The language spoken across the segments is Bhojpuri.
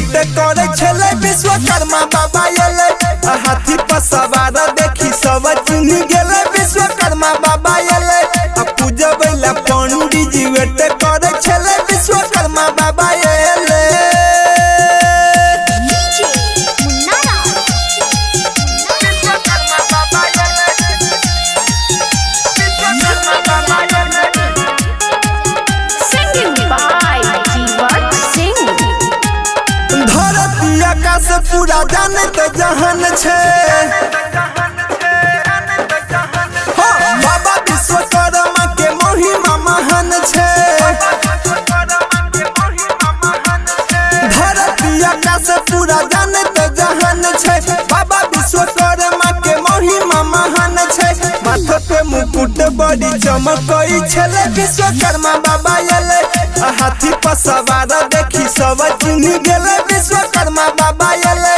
वेट करे छले विश्वकर्मा बाबा एले हाथी पर सवार देखी सब चिन्ह गेले विश्वकर्मा बाबा एले पूजबैला पंडित जी वेट करे छले विश्वकर्मा बाबा एले से पूरा जानत जहान छे बाबा विश्वकर्मा के महिमा महान छे धरतिया का से पूरा जानत जहान छे बाबा विश्वकर्मा के महिमा महान छे माथे पे मुकुट बड़ी चमकई छले विश्वकर्मा बाबा एले हाथी पर सवार देखी सब चिन्ह गेले विश्वकर्मा बाबा एले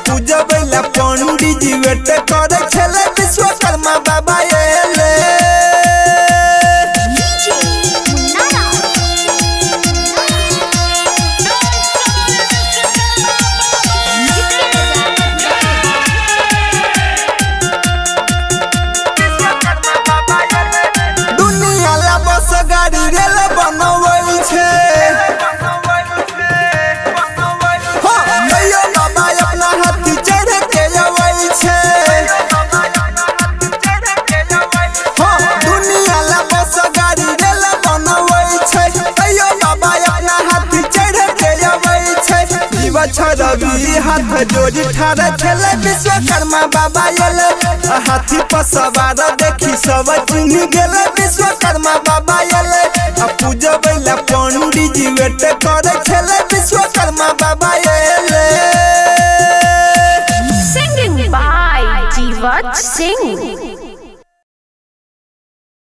पूजबैला पंडित जी वेट करे छले विश्वकर्मा बाबा एले दुनिया ला बस गाड़ी रेल बनवल छे रवि हाथ जोड़ी ठाड़ा छले विश्वकर्मा बाबा एले हाथी पर सवार देखी सब चिन्ह गेले विश्वकर्मा बाबा एले पूजबैला पंडित जी वेट